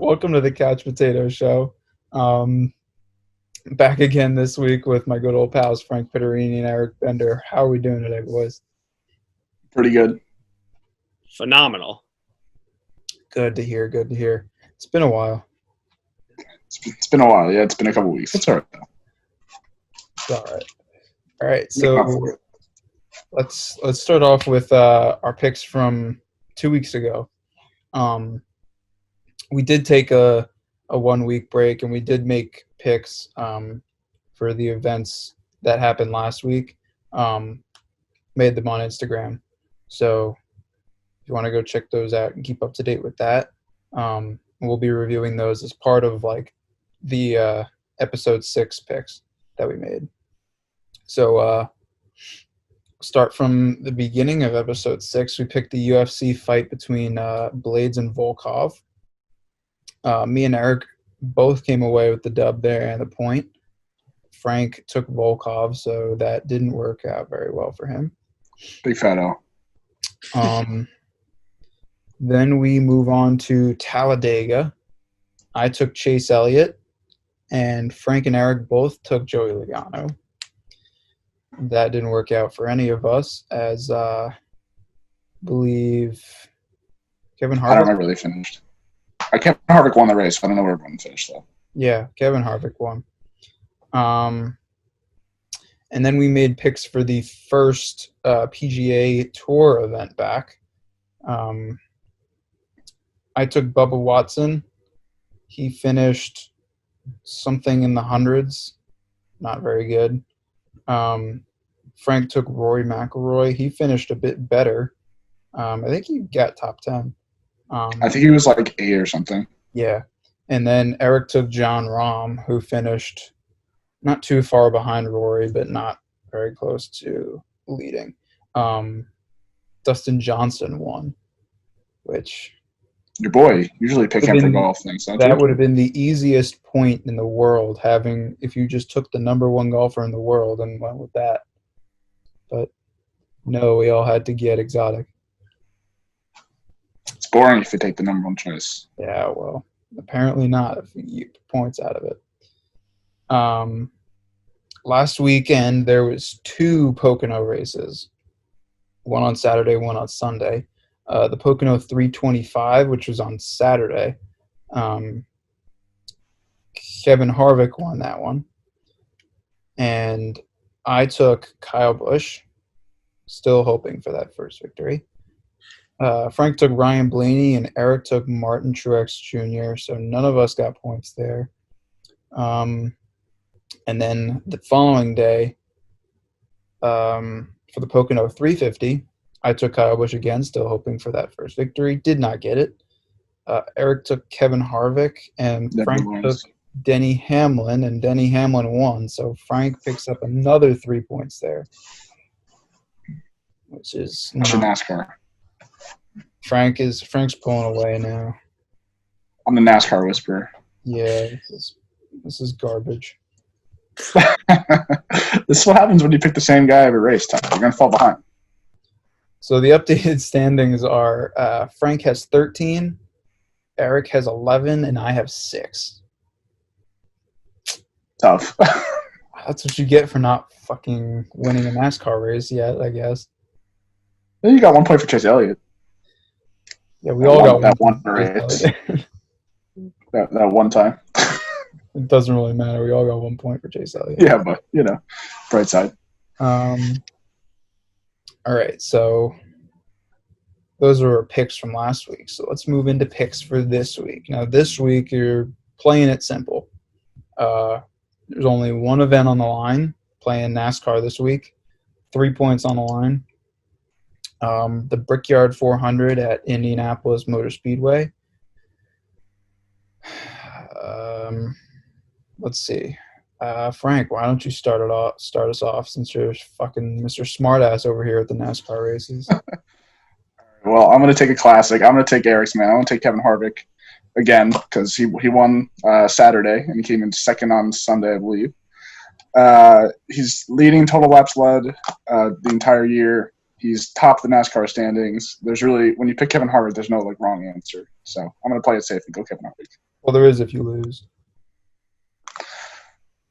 Welcome to the Couch Potato Show. Um, Back again this week with my good old pals Frank Pitterini and Eric Bender. How are we doing today, boys? Pretty good. Phenomenal. Good to hear. Good to hear. It's been a while. It's been a while. Yeah, it's been a couple weeks. It's all right, though. It's all right. All right. So let's start off with our picks from 2 weeks ago. We did take a 1 week break, and we did make picks for the events that happened last week. Made them on Instagram. So if you want to go check those out and keep up to date with that, we'll be reviewing those as part of like the episode 6 picks that we made. So start from the beginning of episode 6. We picked the UFC fight between Blades and Volkov. Me and Eric both came away with the dub there and the point. Frank took Volkov, so that didn't work out very well for him. Big fat L. Then we move on to Talladega. I took Chase Elliott, and Frank and Eric both took Joey Logano. That didn't work out for any of us, as I believe Kevin Harvick. I don't remember they finished. Kevin Harvick won the race. I don't know where everyone finished, though. Yeah, Kevin Harvick won. And then we made picks for the first PGA Tour event back. I took Bubba Watson. He finished something in the hundreds. Not very good. Frank took Rory McIlroy. He finished a bit better. I think he got top 10. I think he was like 8 or something. Yeah. And then Eric took John Rahm, who finished not too far behind Rory, but not very close to leading. Dustin Johnson won, which... Your boy. Usually pick him for golf things. That would have been the easiest point in the world, if you just took the number one golfer in the world and went with that. But no, we all had to get exotic. It's boring if you take the number one choice. Yeah, well, apparently not if you get points out of it. Last weekend, there was 2 Pocono races. One on Saturday, one on Sunday. The Pocono 325, which was on Saturday. Kevin Harvick won that one. And I took Kyle Busch, still hoping for that first victory. Frank took Ryan Blaney, and Eric took Martin Truex Jr., so none of us got points there. And then the following day, for the Pocono 350, I took Kyle Busch again, still hoping for that first victory. Did not get it. Eric took Kevin Harvick, and Frank took Denny Hamlin, and Denny Hamlin won. So Frank picks up another 3 points there, which is NASCAR. Frank's pulling away now. I'm the NASCAR whisperer. Yeah, this is garbage. This is what happens when you pick the same guy every race, Tom. You're going to fall behind. So the updated standings are Frank has 13, Eric has 11, and I have 6. Tough. That's what you get for not fucking winning a NASCAR race yet, I guess. You got 1 point for Chase Elliott. Yeah, we all got that one race. that one time. It doesn't really matter. We all got 1 point for Chase Elliott. Yeah, but, bright side. All right, so those are our picks from last week. So let's move into picks for this week. Now, this week, you're playing it simple. There's only one event on the line, playing NASCAR this week. 3 points on the line. The Brickyard 400 at Indianapolis Motor Speedway. Let's see. Frank, why don't you start us off since you're fucking Mr. Smartass over here at the NASCAR races? Well, I'm going to take a classic. I'm going to take Eric's man. I'm going to take Kevin Harvick again because he won Saturday and he came in second on Sunday, I believe. He's leading total laps led the entire year. He's top of the NASCAR standings. There's really, when you pick Kevin Harvick, there's no like wrong answer. So I'm going to play it safe and go Kevin Harvick. Well, there is if you lose.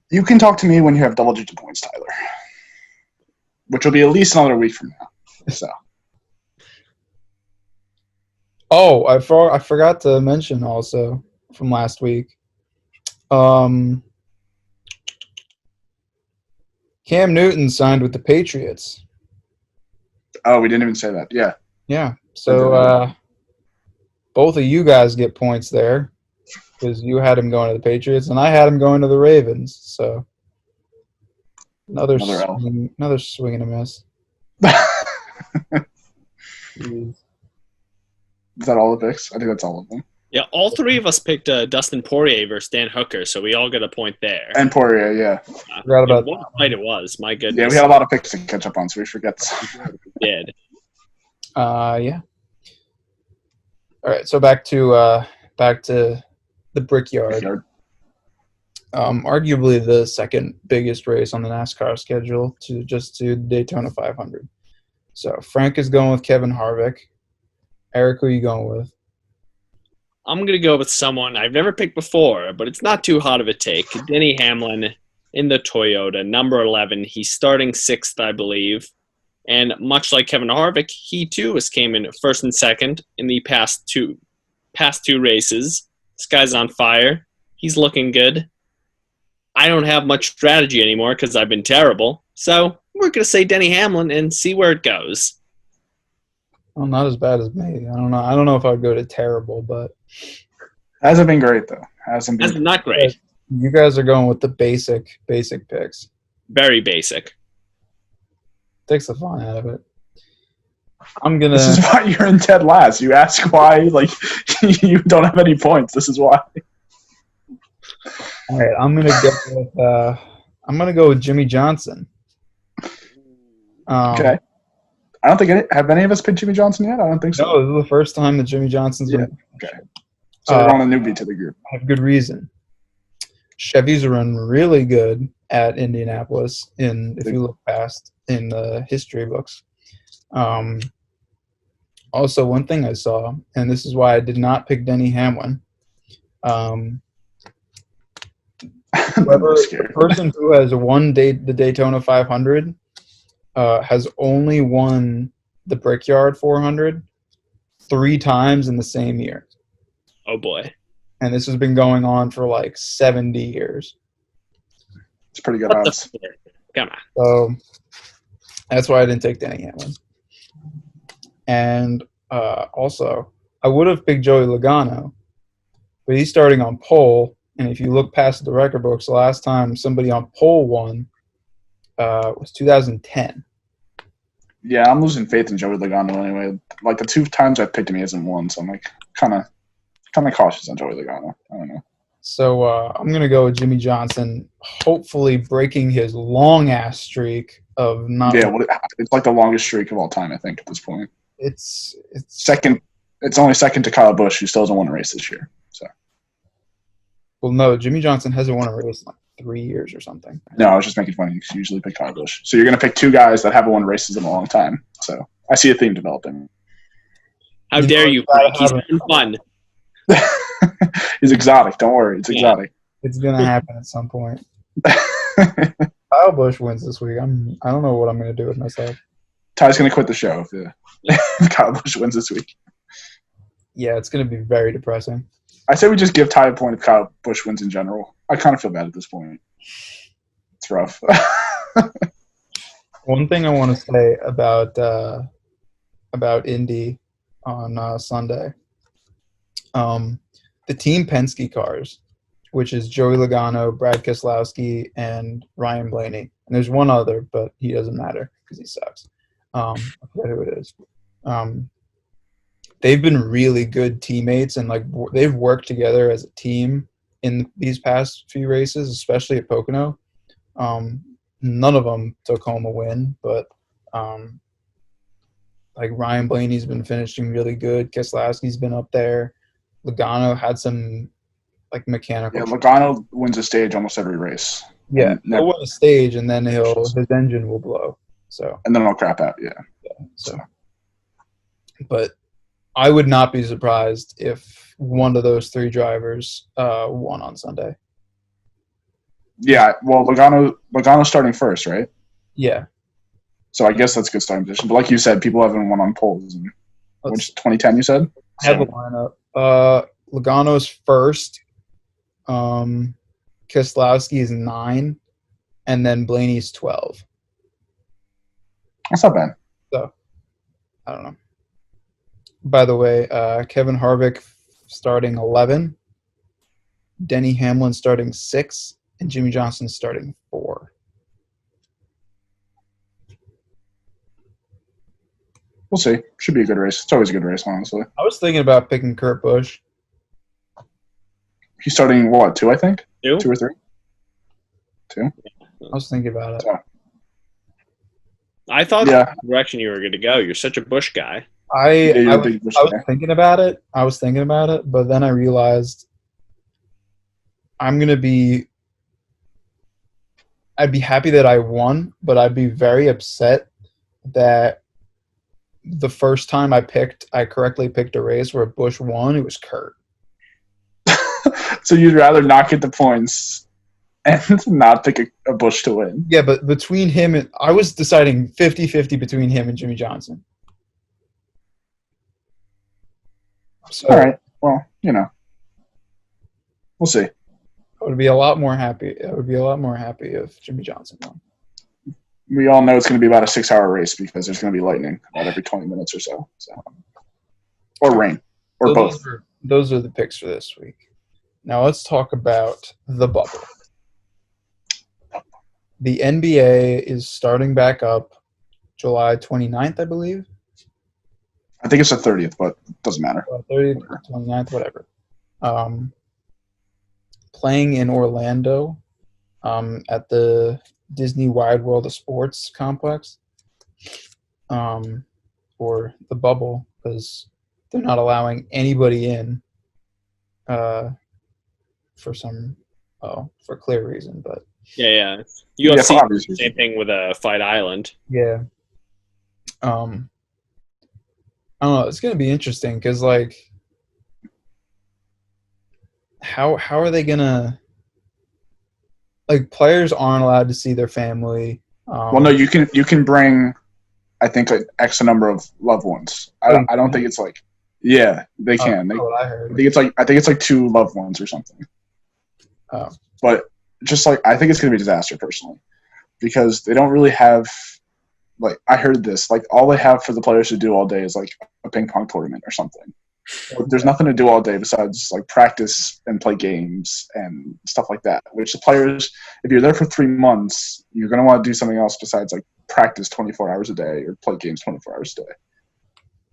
You can talk to me when you have double-digit points, Tyler, which will be at least another week from now. So. Oh, I forgot to mention also from last week. Cam Newton signed with the Patriots. Oh, we didn't even say that. Yeah. Yeah. So both of you guys get points there because you had him going to the Patriots and I had him going to the Ravens. So another swing and a miss. Is that all the picks? I think that's all of them. Yeah, all three of us picked Dustin Poirier versus Dan Hooker, so we all get a point there. And Poirier, yeah. Forgot about what a fight it was, my goodness. Yeah, we had a lot of picks to catch up on, so we forget. We did. Yeah. All right, so back to the Brickyard. Arguably the second biggest race on the NASCAR schedule to Daytona 500. So Frank is going with Kevin Harvick. Eric, who are you going with? I'm going to go with someone I've never picked before, but it's not too hot of a take. Denny Hamlin in the Toyota, number 11. He's starting 6th, I believe. And much like Kevin Harvick, he too came in first and second in the past two races. This guy's on fire. He's looking good. I don't have much strategy anymore because I've been terrible. So we're going to say Denny Hamlin and see where it goes. Well, not as bad as me. I don't know if I'd go to terrible, but hasn't been great though. Hasn't been not great. You guys are going with the basic picks. Very basic. Takes the fun out of it. This is why you're in dead last. You ask why, like you don't have any points. This is why. All right, I'm gonna go with Jimmy Johnson. Okay. I don't think have any of us picked Jimmy Johnson yet. I don't think so. No, this is the first time that Jimmy Johnson's been. Okay. So we're on a newbie to the group. I have good reason. Chevys run really good at Indianapolis. If you look past in the history books. Also, one thing I saw, and this is why I did not pick Denny Hamlin. The person who has won the Daytona 500 has only won the Brickyard 400 3 times in the same year. Oh, boy. And this has been going on for like 70 years. It's pretty good odds. Come on. So that's why I didn't take Denny Hamlin. And also, I would have picked Joey Logano, but he's starting on pole. And if you look past the record books, the last time somebody on pole won was 2010. Yeah, I'm losing faith in Joey Logano anyway. Like the 2 times I picked him, he hasn't won, so I'm like kind of cautious on Joey Logano. I don't know. So I'm gonna go with Jimmy Johnson, hopefully breaking his long ass streak of not. Yeah, well, it's like the longest streak of all time, I think, at this point. It's second. It's only second to Kyle Busch, who still hasn't won a race this year. So. Well, no, Jimmy Johnson hasn't won a race in like 3 years or something. No, I was just making fun. You usually pick Kyle Busch. So you're going to pick 2 guys that haven't won races in a long time. So I see a theme developing. How dare you, Frank? He's having fun. He's exotic. Don't worry. It's exotic. It's going to happen at some point. Kyle Busch wins this week. I don't know what I'm going to do with myself. Ty's going to quit the show if Kyle Busch wins this week. Yeah, it's going to be very depressing. I say we just give Ty a point if Kyle Busch wins in general. I kind of feel bad at this point. It's rough. One thing I want to say about Indy on Sunday, the Team Penske cars, which is Joey Logano, Brad Keselowski, and Ryan Blaney. And there's one other, but he doesn't matter because he sucks. I forget who it is. They've been really good teammates, and like they've worked together as a team in these past few races, especially at Pocono. None of them took home a win, but like Ryan Blaney's been finishing really good. Keselowski's been up there. Logano had some like mechanical. Yeah, Logano wins a stage almost every race. Yeah, he'll win a stage, and then his engine will blow. So and then I'll crap out. Yeah. So, but I would not be surprised if one of those three drivers won on Sunday. Yeah, well, Logano's starting first, right? Yeah. So I guess that's a good starting position. But like you said, people haven't won on poles. Which 2010 you said? I have a lineup. Logano's first. Keselowski is 9, and then Blaney's 12. That's not bad. So, I don't know. By the way, Kevin Harvick starting 11, Denny Hamlin starting 6, and Jimmy Johnson starting 4. We'll see. Should be a good race. It's always a good race, honestly. I was thinking about picking Kurt Busch. He's starting, what, 2, I think? 2 or 3? 2? I was thinking about it. So, I thought that's the direction you were going to go. You're such a Bush guy. I was thinking about it. But then I realized I'd be happy that I won, but I'd be very upset that the first time I correctly picked a race where Bush won, it was Kurt. So you'd rather not get the points and not pick a Bush to win. Yeah, but between him and I was deciding 50-50 between him and Jimmy Johnson. So, all right. Well, we'll see. I would be a lot more happy. I would be a lot more happy if Jimmy Johnson won. We all know it's going to be about a 6-hour race because there's going to be lightning about every 20 minutes or so. Or rain, or so both. Those are the picks for this week. Now let's talk about the bubble. The NBA is starting back up July 29th, I believe. I think it's the 30th, but it doesn't matter. 30th, 29th, whatever. Playing in Orlando at the Disney Wide World of Sports complex, or the bubble, because they're not allowing anybody in for clear reason. But yeah. UFC, same thing with Fight Island. Yeah. I don't know. It's gonna be interesting because, like, how are they gonna? Like, players aren't allowed to see their family. Well, no, you can bring, I think, like X number of loved ones. I don't think it's like, yeah, they can. I heard. I think it's like 2 loved ones or something. Oh. But just like, I think it's gonna be a disaster personally, because they don't really have. Like, I heard this, like, all they have for the players to do all day is, like, a ping pong tournament or something. There's nothing to do all day besides, like, practice and play games and stuff like that, which the players, if you're there for 3 months, you're going to want to do something else besides, like, practice 24 hours a day or play games 24 hours a day.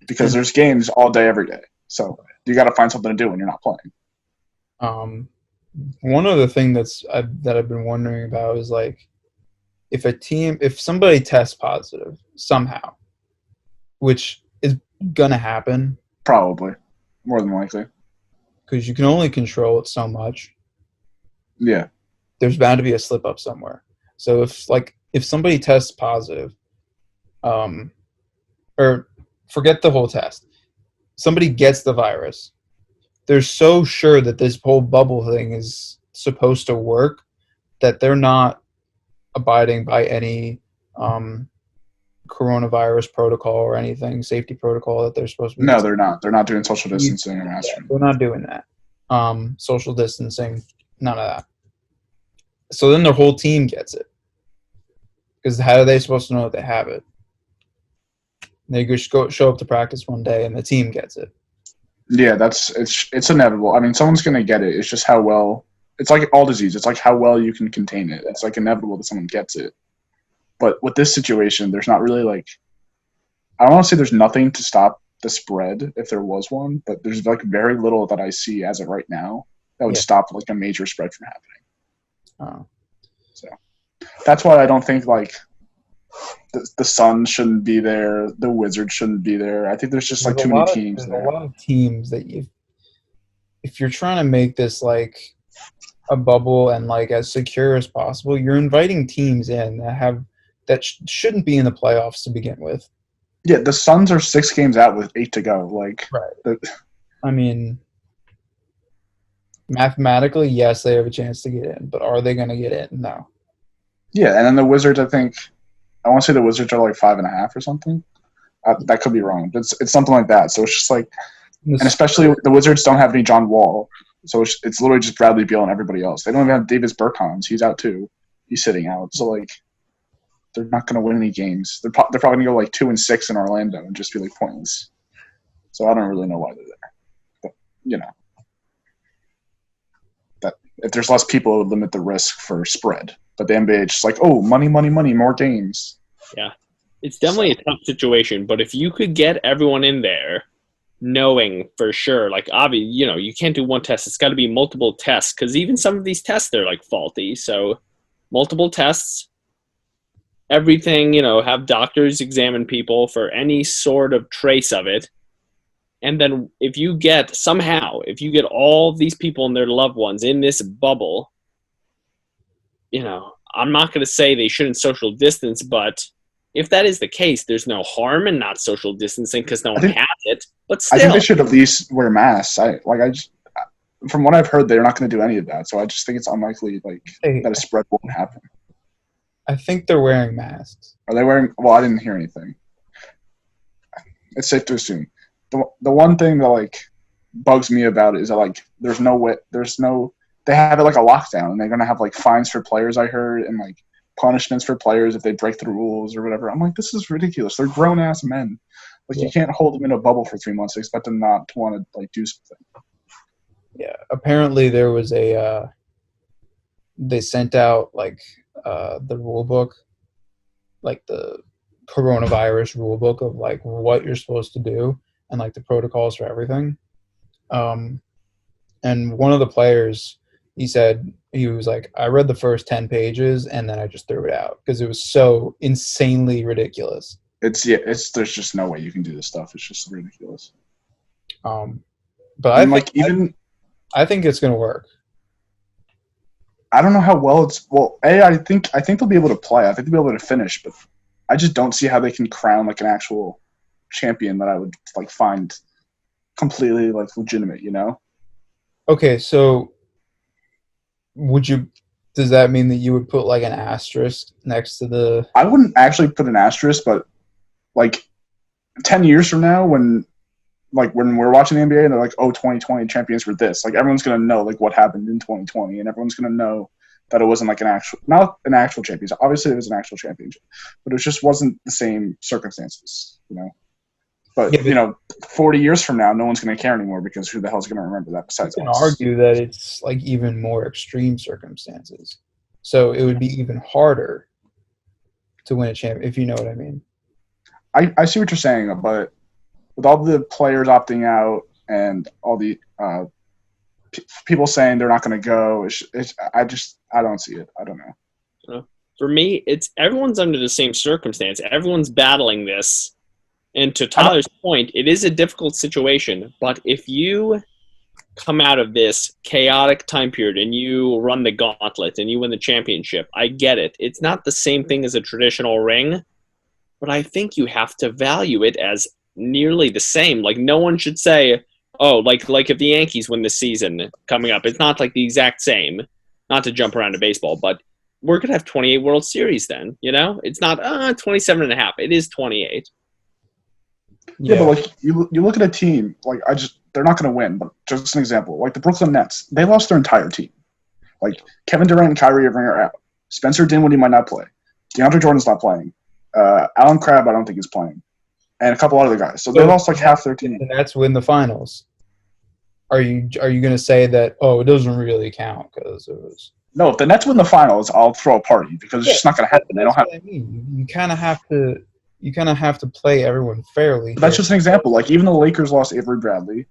Because there's games all day, every day. So you got to find something to do when you're not playing. One other thing that I've been wondering about is, like, if somebody tests positive somehow, which is gonna happen, probably more than likely, because you can only control it so much. Yeah, there's bound to be a slip up somewhere. So if somebody tests positive, or forget the whole test, somebody gets the virus, they're so sure that this whole bubble thing is supposed to work that they're not abiding by any coronavirus protocol or anything, safety protocol that they're supposed to be. No, they're not. They're not doing social distancing or masking. They're not doing that. Social distancing, none of that. So then their whole team gets it. Because how are they supposed to know that they have it? They just show up to practice one day and the team gets it. Yeah, it's inevitable. I mean, someone's going to get it. It's just how well. It's like all disease. It's like how well you can contain it. It's like inevitable that someone gets it. But with this situation, there's not really like, I don't want to say there's nothing to stop the spread if there was one, but there's like very little that I see as of right now that would stop like a major spread from happening. So that's why I don't think like the Suns shouldn't be there, the Wizards shouldn't be there. I think there's just like too many teams there. There's a lot of teams that if you're trying to make this like a bubble and like as secure as possible, you're inviting teams in that shouldn't be in the playoffs to begin with. Yeah, the Suns are 6 games out with 8 to go. Like, Right. I mean, mathematically, yes, they have a chance to get in, but are they going to get in? No. yeah, and then the Wizards, I want to say the Wizards are like 5.5 or something. That could be wrong. But it's something like that. So it's just like, and especially the Wizards don't have any John Wall. So it's literally just Bradley Beal and everybody else. They don't even have Davis Bertans. He's out too. He's sitting out. So like, they're not going to win any games. They're probably going to go like 2-6 in Orlando and just be like pointless. So I don't really know why they're there. But that if there's less people, it would limit the risk for spread. But the NBA is just like, oh, money, more games. Yeah, it's definitely a tough situation. But if you could get everyone in there, knowing for sure, like obviously, you can't do one test. It's got to be multiple tests because even some of these tests they're like faulty. So multiple tests, everything. Have doctors examine people for any sort of trace of it. And then if you get all these people and their loved ones in this bubble, I'm not going to say they shouldn't social distance, but if that is the case, there's no harm in not social distancing because no one has it. But still, I think they should at least wear masks. From what I've heard, they're not going to do any of that. So I just think it's unlikely that a spread won't happen. I think they're wearing masks. Are they wearing? Well, I didn't hear anything. It's safe to assume. The one thing that bugs me about it is that they have it like a lockdown and they're gonna have fines for players, I heard, and punishments for players if they break the rules or whatever. I'm like, this is ridiculous. They're grown ass men. You can't hold them in a bubble for 3 months and expect them not to want to do something. Yeah, apparently there was they sent out the rule book, the coronavirus rule book of what you're supposed to do and the protocols for everything. And one of the players, he said, he was like, I read the first 10 pages and then I just threw it out because it was so insanely ridiculous. There's just no way you can do this stuff. It's just ridiculous. But I think it's going to work. I don't know how well I think they'll be able to play. I think they'll be able to finish, but I just don't see how they can crown an actual champion that I would find completely legitimate, Okay, so does that mean that you would put an asterisk next to the... I wouldn't actually put an asterisk, but 10 years from now when we're watching the NBA and they're 2020 champions were this, everyone's going to know what happened in 2020 and everyone's going to know that it wasn't not an actual championship. Obviously it was an actual championship, but it just wasn't the same circumstances, But, 40 years from now, no one's going to care anymore because who the hell's going to remember that besides us? You can argue that it's even more extreme circumstances. So it would be even harder to win a champion, if you know what I mean. I see what you're saying, but with all the players opting out and all the people saying they're not going to go, I don't see it. I don't know. For me, everyone's under the same circumstance. Everyone's battling this. And to Tyler's point, it is a difficult situation, but if you come out of this chaotic time period and you run the gauntlet and you win the championship, I get it. It's not the same thing as a traditional ring, but I think you have to value it as nearly the same. No one should say, oh, if the Yankees win this season coming up, it's not the exact same, not to jump around to baseball, but we're going to have 28 World Series then, It's not 27 and a half. It is 28. Yeah, but you look at a team they're not going to win. But just an example, the Brooklyn Nets, they lost their entire team. Kevin Durant and Kyrie Irving are out. Spencer Dinwiddie might not play. DeAndre Jordan's not playing. Alan Crabb, I don't think is playing, and a couple other guys. So they lost half their team. The Nets win the finals. Are you going to say that? Oh, it doesn't really count because it was. No, if the Nets win the finals, I'll throw a party because it's just not going to happen. They don't have. I mean. You kind of have to. You kind of have to play everyone fairly. But that's just an example. Even the Lakers lost Avery Bradley.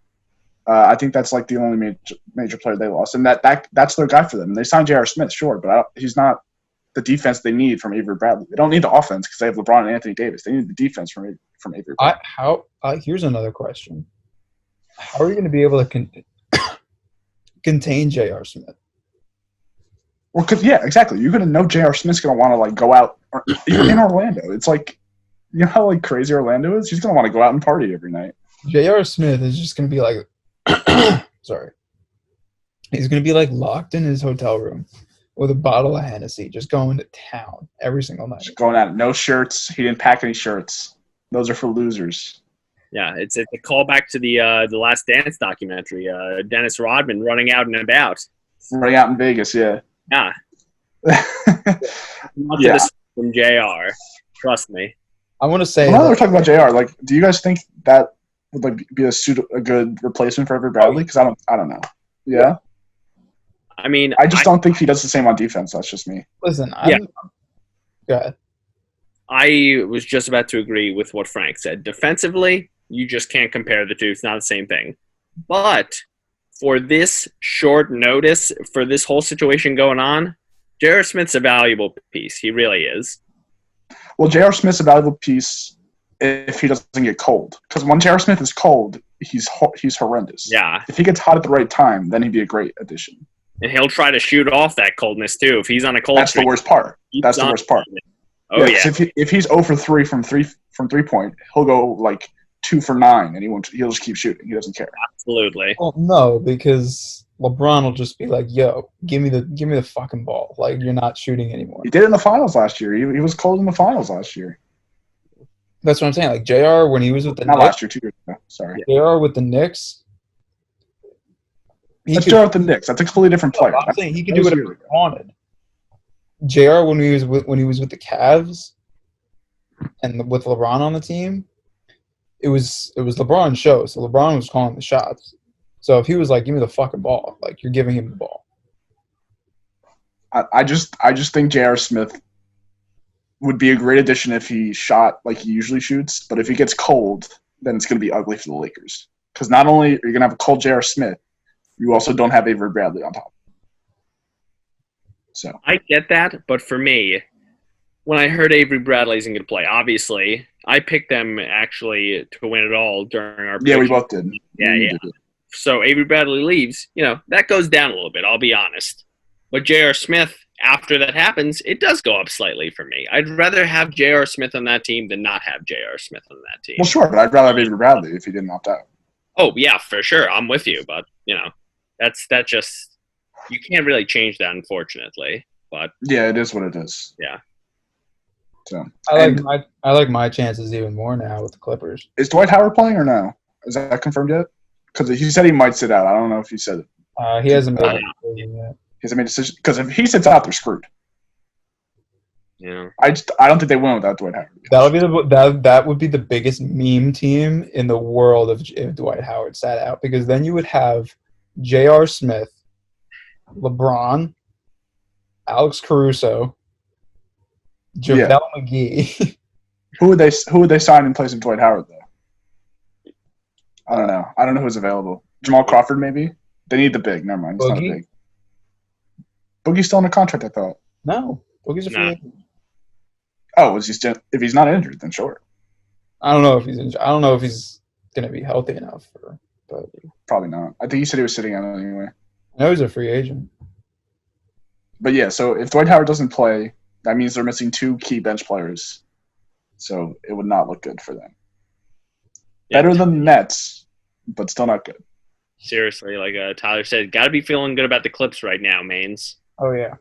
I think that's the only major player they lost, and that's their guy for them. They signed J.R. Smith, sure, but he's not the defense they need from Avery Bradley. They don't need the offense because they have LeBron and Anthony Davis. They need the defense from Avery Bradley. Here's another question: how are you going to be able to contain J.R. Smith? Well, yeah, exactly. You're going to know J.R. Smith's going to want to go out. You're in Orlando. It's You know how like crazy Orlando is? He's gonna want to go out and party every night. J.R. Smith is just gonna be like, sorry, he's gonna be like locked in his hotel room with a bottle of Hennessy, just going to town every single night. Just going out, no shirts. He didn't pack any shirts. Those are for losers. Yeah, it's a callback to the Last Dance documentary. Dennis Rodman running out and about. Running out in Vegas, yeah. Yeah, not Yeah. from JR. Trust me. I want to say, Well, now that we're talking about JR, like, do you guys think that would like be a good replacement for Avery Bradley? Because I don't know. Yeah, I mean, I just don't think he does the same on defense. That's just me. listen, go ahead. I was just about to agree with what Frank said. Defensively, you just can't compare the two. It's not the same thing. But for this short notice, for this whole situation going on, J.R. Smith's a valuable piece. He really is. Well, J.R. Smith's a valuable piece if he doesn't get cold. Because when J.R. Smith is cold, he's horrendous. Yeah. If he gets hot at the right time, then he'd be a great addition. And he'll try to shoot off that coldness, too. If he's on a cold That's streak, the worst part. That's the on- worst part. Oh, yeah. 'Cause if he's 0 for 3 from 3-point, he'll go like 2 for 9, and he'll just keep shooting. He doesn't care. Absolutely. Well, no, because LeBron will just be like, "Yo, give me the fucking ball. Like, you're not shooting anymore." He did it in the finals last year. He was cold in the finals last year. That's what I'm saying. Like JR when he was with the Not Knicks, last year, 2 years ago. Sorry. JR with the Knicks, he That's could, JR with the Knicks. That's a completely different player. I'm saying he could That do was whatever years he ago. wanted. JR when he was with the Cavs and with LeBron on the team, it was LeBron's show. So LeBron was calling the shots. So if he was like, "Give me the fucking ball," like you're giving him the ball. I just think J.R. Smith would be a great addition if he shot like he usually shoots. But if he gets cold, then it's going to be ugly for the Lakers. Because not only are you going to have a cold J.R. Smith, you also don't have Avery Bradley on top. So I get that, but for me, when I heard Avery Bradley isn't going to play, obviously, I picked them actually to win it all during our yeah, we prediction. both did. Yeah, We yeah. did. So Avery Bradley leaves, that goes down a little bit, I'll be honest. But J.R. Smith, after that happens, it does go up slightly for me. I'd rather have J.R. Smith on that team than not have J.R. Smith on that team. Well, sure, but I'd rather have Avery Bradley if he didn't opt out. Oh, yeah, for sure. I'm with you. But, that just – you can't really change that, unfortunately. But, Yeah, it is what it is. yeah. So I like my chances even more now with the Clippers. is Dwight Howard playing or no? Is that confirmed yet? Because he said he might sit out. I don't know if he said it. He hasn't made a decision yet. He hasn't made a decision. Because if he sits out, they're screwed. Yeah. I don't think they win without Dwight Howard. That would be the biggest meme team in the world if Dwight Howard sat out, because then you would have J.R. Smith, LeBron, Alex Caruso, JaVale McGee. Who would they sign in place of Dwight Howard though? I don't know. I don't know who's available. Jamal Crawford maybe. They need the big. Never mind. It's not a Boogie? big. Boogie's still in a contract. I thought. No, Boogie's a free Nah. agent. Oh, is he still? If he's not injured, then sure. I don't know if he's injured. I don't know if he's gonna be healthy enough. But Probably not. I think he said he was sitting out anyway. I know he's a free agent. But yeah, so if Dwight Howard doesn't play, that means they're missing 2 key bench players. So it would not look good for them. Yeah. Better than the Nets, but still not good. Seriously, like Tyler said, got to be feeling good about the Clips right now, Mains. Oh yeah,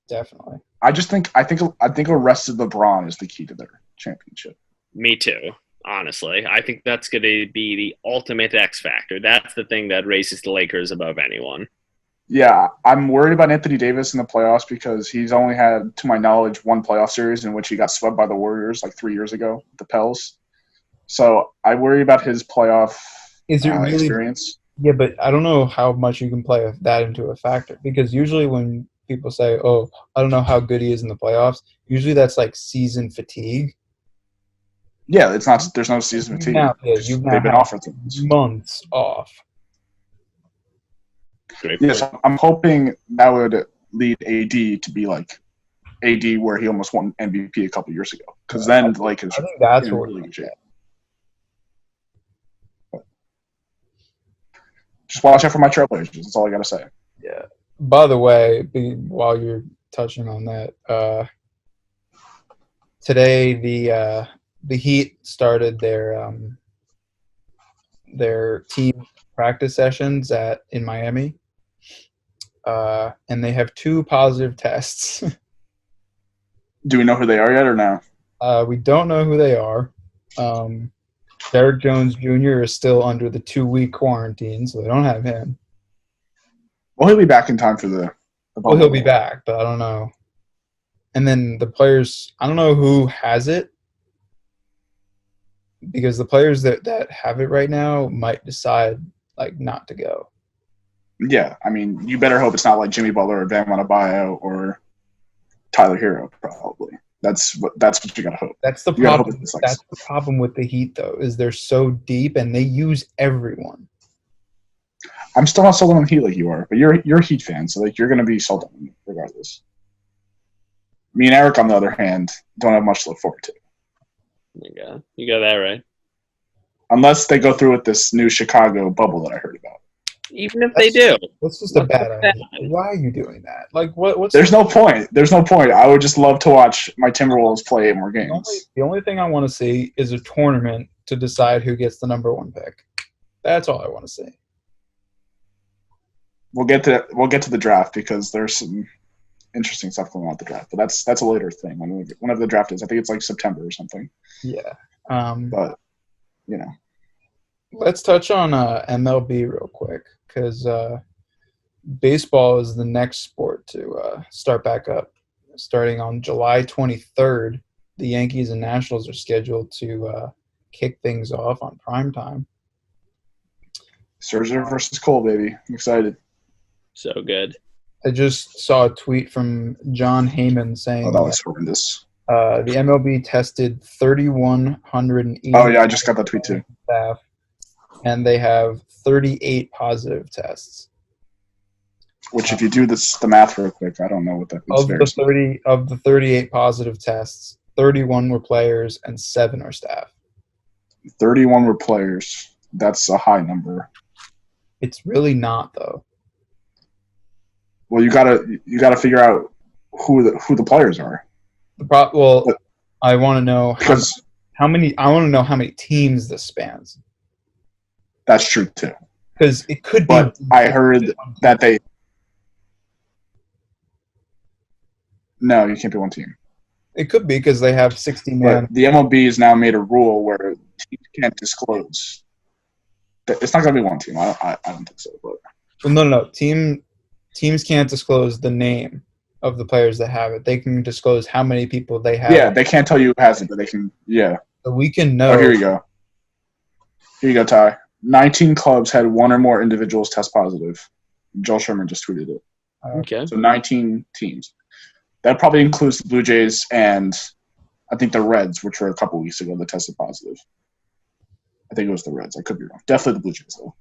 definitely. I think a rested LeBron is the key to their championship. Me too, honestly. I think that's going to be the ultimate X factor. That's the thing that raises the Lakers above anyone. Yeah, I'm worried about Anthony Davis in the playoffs because he's only had, to my knowledge, 1 playoff series in which he got swept by the Warriors like 3 years ago, the Pels. So I worry about his playoff experience. Yeah, but I don't know how much you can play that into a factor, because usually when people say, "Oh, I don't know how good he is in the playoffs," usually that's like season fatigue. Yeah, it's not. There's no season fatigue. You've now They've been had off for things. months off. Great Yes, point. I'm hoping that would lead AD to be like AD, where he almost won MVP a couple years ago. Because then the Lakers I think that's are in what really good shape. Just watch out for my Trailblazers. That's all I gotta say. Yeah. By the way, while you're touching on that, today the Heat started their team practice sessions in Miami, and they have 2 positive tests. Do we know who they are yet or no? We don't know who they are. Derek Jones Jr. is still under the 2-week quarantine, so they don't have him. Well, he'll be back in time for the Well, he'll be back, but I don't know. And then the players, I don't know who has it, because the players that have it right now might decide not to go. Yeah, I mean, you better hope it's not like Jimmy Butler or Bam Adebayo or Tyler Hero, probably. That's what you gotta hope. That's the problem. That's the problem with the Heat, though, is they're so deep and they use everyone. I'm still not sold on the Heat like you are, but you're a Heat fan, so you're gonna be sold on them regardless. Me and Eric, on the other hand, don't have much to look forward to. Yeah, you got that right. Unless they go through with this new Chicago bubble that I heard about. Even if they do, that's just a bad idea. Why are you doing that? What's There's no point. There's no point. I would just love to watch my Timberwolves play 8 more games. The only thing I want to see is a tournament to decide who gets the number 1 pick. That's all I want to see. We'll get to the draft because there's some interesting stuff going on at the draft, but that's a later thing. Whenever the draft is, I think it's like September or something. Yeah. But let's touch on MLB real quick, because baseball is the next sport to start back up. Starting on July 23rd, the Yankees and Nationals are scheduled to kick things off on primetime. Scherzer versus Cole, baby. I'm excited. So good. I just saw a tweet from John Heyman saying that was horrendous. The MLB tested 3,180. Oh, yeah, I just got that tweet too. Staff, and they have 38 positive tests. Which, if you do the math real quick, I don't know what that is. Of the 38 positive tests, 31 were players and 7 are staff. 31 were players. That's a high number. It's really not, though. Well, you gotta figure out who the players are. I want to know how many. I want to know how many teams this spans. That's true too. Because it could be. But I heard that they. No, you can't be one team. It could be because they have 60 man. But the MLB has now made a rule where teams can't disclose. It's not going to be one team. I don't think so. But no. Teams can't disclose the name of the players that have it. They can disclose how many people they have. Yeah, they can't tell you who has it, but they can. Yeah. So we can know. Oh, here you go. Here you go, Ty. 19 clubs had 1 or more individuals test positive. Joel Sherman just tweeted it. Okay. So 19 teams. That probably includes the Blue Jays and I think the Reds, which were a couple weeks ago that tested positive. I think it was the Reds. I could be wrong. Definitely the Blue Jays, though.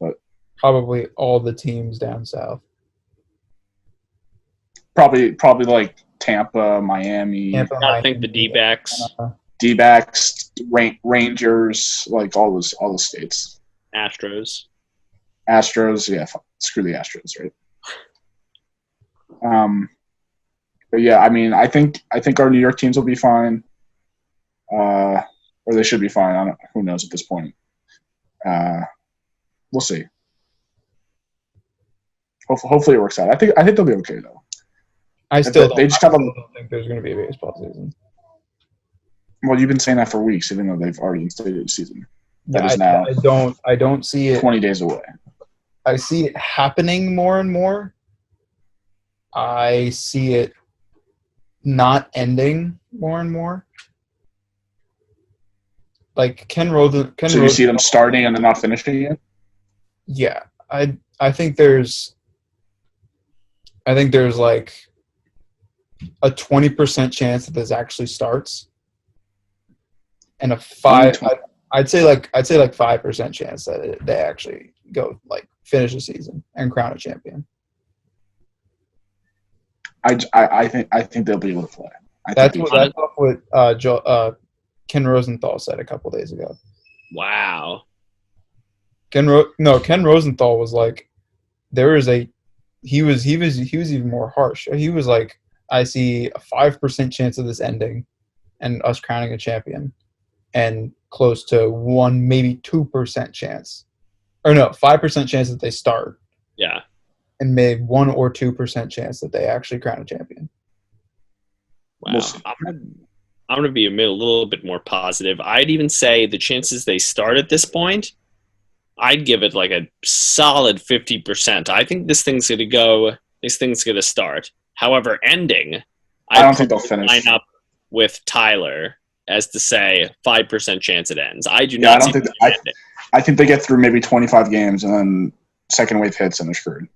But probably all the teams down south. Probably like Tampa, Miami. I think the D-backs. D-backs, Rangers, like all those states. Astros, yeah. Screw the Astros, right? But yeah, I mean, I think our New York teams will be fine, or they should be fine. Who knows at this point? We'll see. Hopefully it works out. I think they'll be okay though. I still don't think there's going to be a baseball season. Well, you've been saying that for weeks, even though they've already instated a season. That is now. I don't see it 20 days away. I see it happening more and more. I see it not ending more and more. Like Ken Rosen. So you see them starting and then not finishing it? Yeah, I think there's like a 20% chance that this actually starts, and I'd say like 5% chance that they actually go finish the season and crown a champion. I think they'll be able to play. That's what Ken Rosenthal said a couple days ago. Wow. Ken Rosenthal was like, there is a he was even more harsh. He was like, I see a 5% chance of this ending and us crowning a champion, and close to 1, maybe 2% chance, or no, 5% chance that they start. Yeah. And maybe 1 or 2% chance that they actually crown a champion. Wow. I'm gonna be a little bit more positive. I'd even say the chances they start at this point, I'd give it like a solid 50%. I think this thing's gonna start. However, ending, I don't think they'll finish. Line up with Tyler as to say 5% chance it ends. I do Yeah, not. I don't think. I think they get through maybe 25 games and then second wave hits and they're screwed.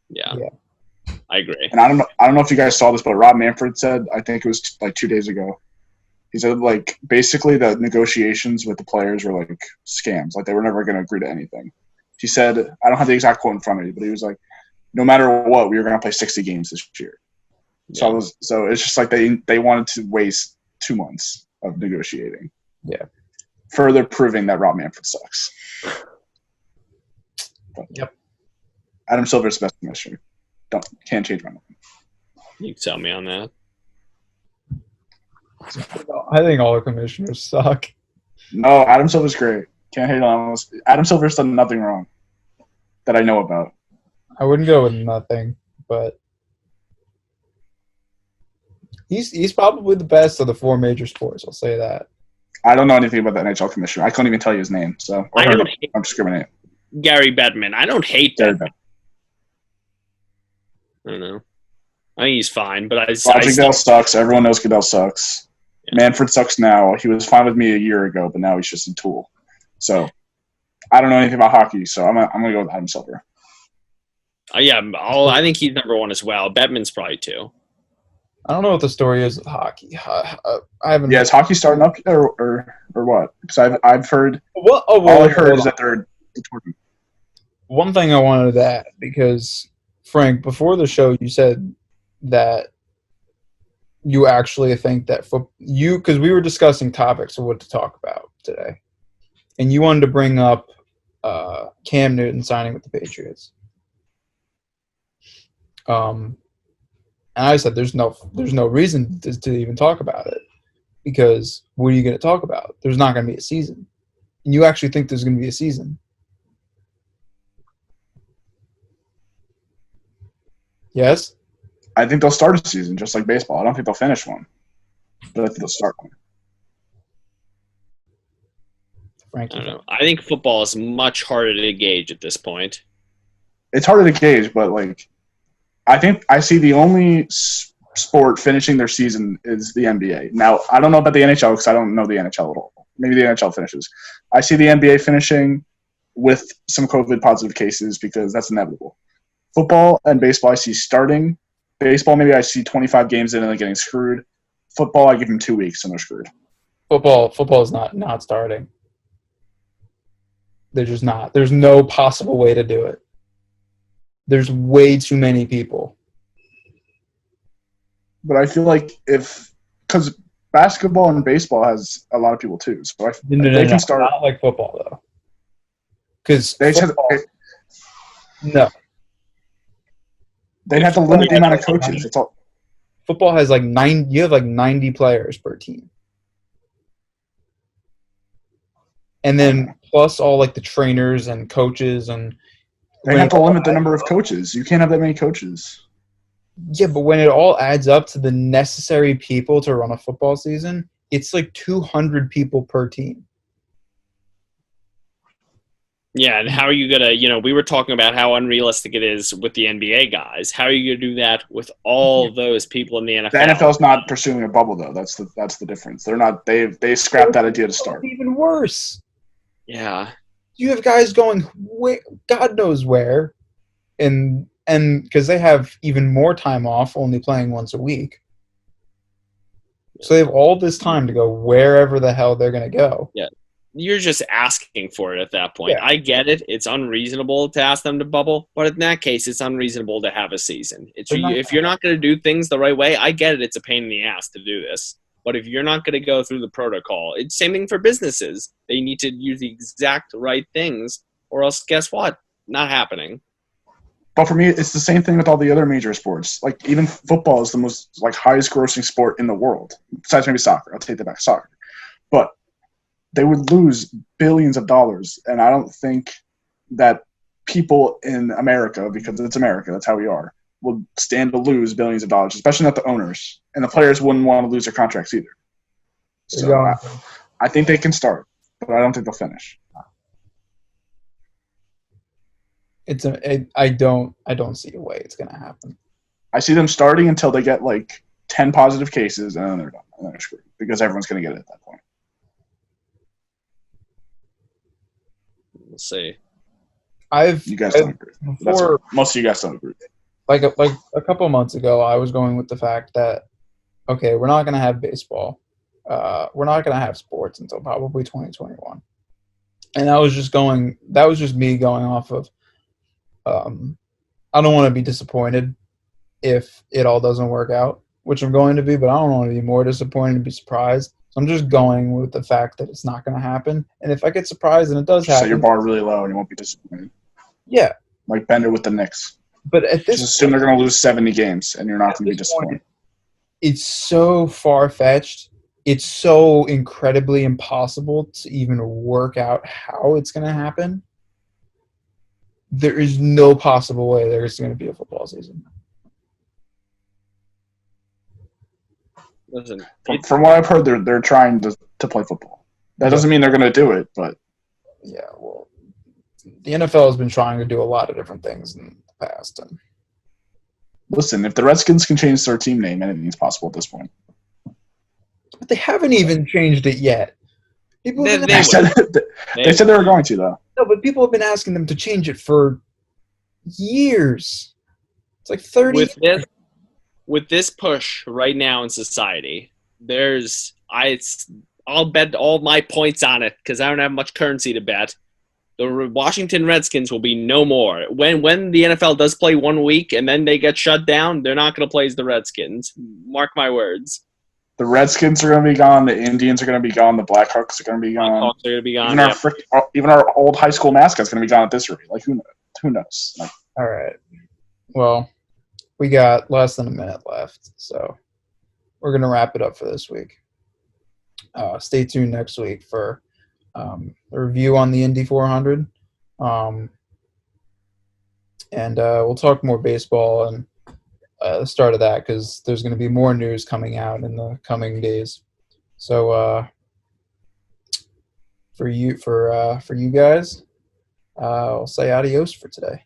Yeah. I agree. And I don't know if you guys saw this, but Rob Manfred said, I think it was like 2 days ago, he said like basically the negotiations with the players were like scams, like they were never going to agree to anything. He said, I don't have the exact quote in front of me, but he was like, no matter what, we were going to play 60 games this year. Yeah. So it's just like they wanted to waste 2 months of negotiating. Yeah. Further proving that Rob Manfred sucks. But yep. Adam Silver's the best commissioner. Can't change my mind. You can tell me on that. I think all the commissioners suck. No, Adam Silver's great. Can't hate on him. Adam Silver's done nothing wrong that I know about. I wouldn't go with nothing, but he's probably the best of the 4 major sports. I'll say that. I don't know anything about the NHL commissioner. I couldn't even tell you his name, so I'm discriminating. Gary Bettman. I don't hate Bettman. I don't know. I think he's fine, but Roger Goodell sucks. Everyone knows Goodell sucks. Yeah. Manfred sucks now. He was fine with me a year ago, but now he's just a tool. So I don't know anything about hockey, so I'm gonna go with Adam Silver. I think he's number 1 as well. Bettman's probably 2. I don't know what the story is with hockey. I haven't. Yeah, is hockey starting up or what? Because I've heard. All I heard is that they're. One thing I wanted to add, because Frank, before the show, you said that you actually think that because we were discussing topics of what to talk about today, and you wanted to bring up Cam Newton signing with the Patriots. And I said, there's no reason to even talk about it, because what are you going to talk about? There's not going to be a season. And you actually think there's going to be a season? Yes? I think they'll start a season just like baseball. I don't think they'll finish one, but I think they'll start one. I don't know. I think football is much harder to gauge at this point. It's harder to gauge, but like, I think I see the only sport finishing their season is the NBA. Now, I don't know about the NHL because I don't know the NHL at all. Maybe the NHL finishes. I see the NBA finishing with some COVID positive cases because that's inevitable. Football and baseball I see starting. Baseball, maybe I see 25 games in and then getting screwed. Football, I give them 2 weeks and they're screwed. Football is not starting. They're just not. There's no possible way to do it. There's way too many people. But I feel like because basketball and baseball has a lot of people too, so they can start. Not like football though, because they have to limit the amount of coaches. It's all. Football has like 9. You have like 90 players per team, and then plus all like the trainers and coaches and. They have to limit the number of coaches. You can't have that many coaches. Yeah, but when it all adds up to the necessary people to run a football season, it's like 200 people per team. Yeah, and how are you going to, we were talking about how unrealistic it is with the NBA guys. How are you going to do that with all those people in the NFL? The NFL's not pursuing a bubble, though. That's the difference. They're not. They scrapped that idea to start. Even worse. Yeah. You have guys going God knows where, and because they have even more time off, only playing once a week. So they have all this time to go wherever the hell they're going to go. Yeah. You're just asking for it at that point. Yeah. I get it. It's unreasonable to ask them to bubble, but in that case, it's unreasonable to have a season. If you're not going to do things the right way, I get it. It's a pain in the ass to do this. But if you're not going to go through the protocol, it's same thing for businesses. They need to use the exact right things, or else guess what? Not happening. But for me, it's the same thing with all the other major sports. Like even football is the most like highest grossing sport in the world, besides maybe soccer. I'll take that back, soccer. But they would lose billions of dollars, and I don't think that people in America, because it's America, that's how we are, would stand to lose billions of dollars, especially not the owners, and the players wouldn't want to lose their contracts either. So I think they can start, but I don't think they'll finish. I don't see a way it's gonna happen. I see them starting until they get like 10 positive cases, and then they're done. And they're screwed because everyone's going to get it at that point. We'll see. You guys don't agree. Most of you guys don't agree. Like a couple of months ago, I was going with the fact that, okay, we're not going to have baseball. We're not going to have sports until probably 2021. And that was just me going off of, I don't want to be disappointed if it all doesn't work out, which I'm going to be, but I don't want to be more disappointed and be surprised. So I'm just going with the fact that it's not going to happen. And if I get surprised and it does happen. Set your bar really low and you won't be disappointed. Yeah. Like Bender with the Knicks. But at this just assume they're going to lose 70 games and you're not going to be disappointed. It's so far-fetched. It's so incredibly impossible to even work out how it's going to happen. There is no possible way there's going to be a football season. Listen, from what I've heard, they're trying to play football. That doesn't mean they're going to do it, but yeah, well, the NFL has been trying to do a lot of different things in the past. And listen, if the Redskins can change their team name, anything's possible at this point. But they haven't even changed it yet. People they said they were going to, though. No, but people have been asking them to change it for years. It's like 30 years. With this push right now in society, I'll bet all my points on it because I don't have much currency to bet. The Washington Redskins will be no more. When the NFL does play 1 week and then they get shut down, they're not going to play as the Redskins. Mark my words. The Redskins are going to be gone. The Indians are going to be gone. The Blackhawks are going to be gone. Blackhawks are going to be gone. Even our old high school mascot's going to be gone at this rate. Like, who knows? Like, all right. Well, we got less than a minute left, so we're going to wrap it up for this week. Stay tuned next week for a review on the Indy 400. And we'll talk more baseball and the start of that because there's going to be more news coming out in the coming days. So for you guys, I'll say adios for today.